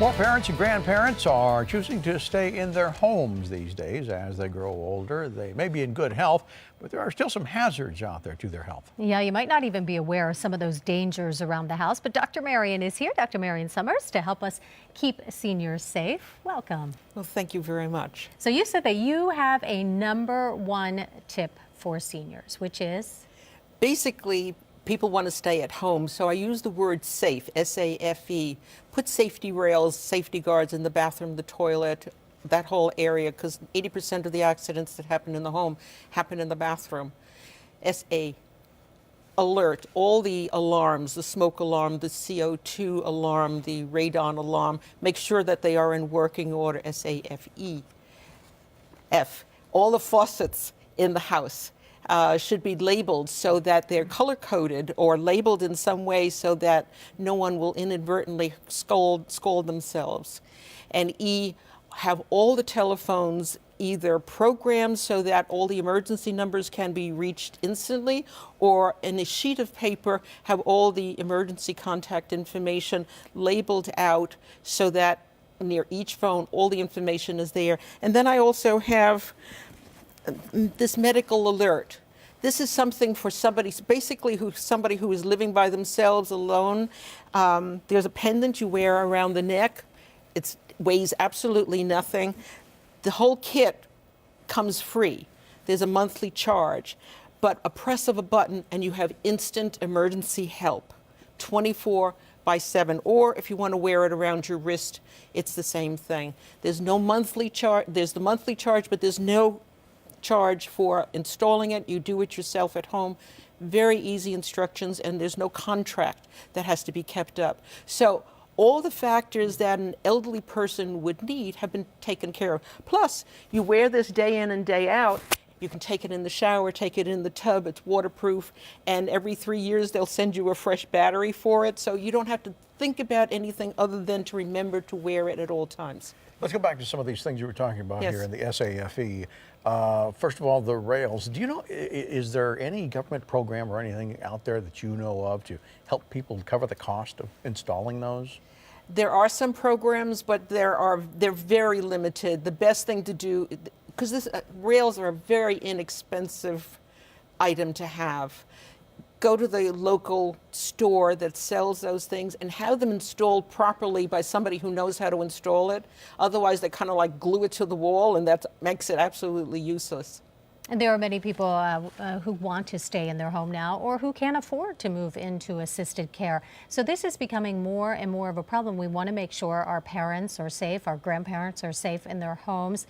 More parents and grandparents are choosing to stay in their homes these days as they grow older. They may be in good health, but there are still some hazards out there to their health. Yeah, you might not even be aware of some of those dangers around the house, but Dr. Marion is here, Dr. Marion Summers, to help us keep seniors safe. Welcome. Well, thank you very much. So you said that you have a #1 tip for seniors, which is? Basically, people want to stay at home, so I use the word safe, S-A-F-E. Put safety rails, safety guards in the bathroom, the toilet, that whole area, because 80% of the accidents that happen in the home happen in the bathroom. S-A. Alert, all the alarms, the smoke alarm, the CO2 alarm, the radon alarm, make sure that they are in working order, S-A-F-E. F, all the faucets in the house should be labeled so that they're color-coded or labeled in some way so that no one will inadvertently scold themselves. And E, have all the telephones either programmed so that all the emergency numbers can be reached instantly, or in a sheet of paper have all the emergency contact information labeled out so that near each phone all the information is there. And then I also have this medical alert. This is something for somebody, basically somebody who is living by themselves alone. There's a pendant you wear around the neck. It weighs absolutely nothing. The whole kit comes free. There's a monthly charge, but a press of a button and you have instant emergency help, 24/7. Or if you want to wear it around your wrist, it's the same thing. There's no monthly charge. There's the monthly charge, but there's no charge for installing it. You do it yourself at home. Very easy instructions, and there's no contract that has to be kept up. So all the factors that an elderly person would need have been taken care of. Plus, you wear this day in and day out. You can take it in the shower, take it in the tub, it's waterproof, and every 3 years they'll send you a fresh battery for it, so you don't have to think about anything other than to remember to wear it at all times. Let's go back to some of these things you were talking about Yes. here in the SAFE. First of all, the rails. Do you know, is there any government program or anything out there that you know of to help people cover the cost of installing those? There are some programs, but they're very limited. The best thing to do, because rails are a very inexpensive item to have. Go to the local store that sells those things and have them installed properly by somebody who knows how to install it. Otherwise, they kind of like glue it to the wall, and that makes it absolutely useless. And there are many people who want to stay in their home now or who can't afford to move into assisted care. So this is becoming more and more of a problem. We want to make sure our parents are safe, our grandparents are safe in their homes.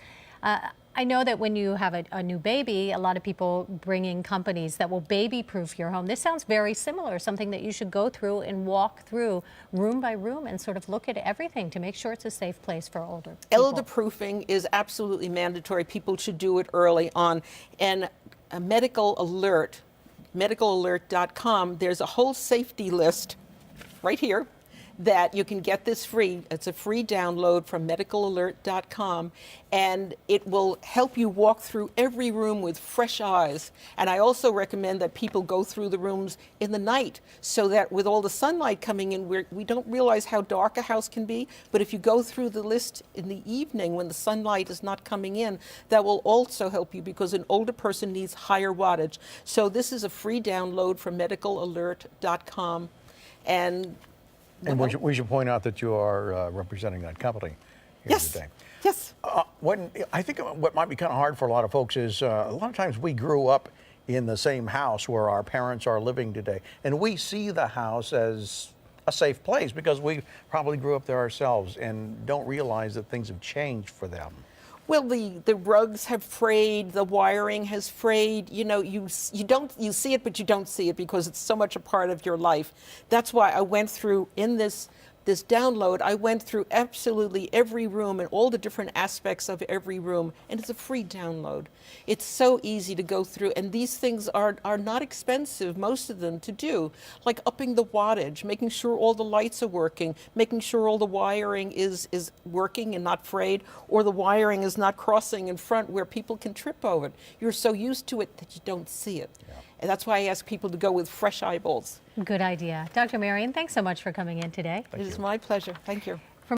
I know that when you have a new baby, a lot of people bring in companies that will baby-proof your home. This sounds very similar, something that you should go through and walk through room by room and sort of look at everything to make sure it's a safe place for older people. Elder-proofing is absolutely mandatory. People should do it early on. And a medical alert, medicalalert.com, there's a whole safety list right here that you can get this free. It's a free download from medicalalert.com, and it will help you walk through every room with fresh eyes. And I also recommend that people go through the rooms in the night so that with all the sunlight coming in, we don't realize how dark a house can be. But if you go through the list in the evening when the sunlight is not coming in, that will also help you because an older person needs higher wattage. So this is a free download from medicalalert.com. And we should point out that you are representing that company here today. Yes. I think what might be kind of hard for a lot of folks is a lot of times we grew up in the same house where our parents are living today, and we see the house as a safe place because we probably grew up there ourselves and don't realize that things have changed for them. Well, the rugs have frayed, the wiring has frayed. You know, you see it, but you don't see it because it's so much a part of your life. That's why I went through in this download, I went through absolutely every room and all the different aspects of every room, and it's a free download. It's so easy to go through, and these things are not expensive, most of them, to do, like upping the wattage, making sure all the lights are working, making sure all the wiring is working and not frayed, or the wiring is not crossing in front where people can trip over it. You're so used to it that you don't see it. Yeah. And that's why I ask people to go with fresh eyeballs. Good idea. Dr. Marion, thanks so much for coming in today. It is my pleasure. Thank you.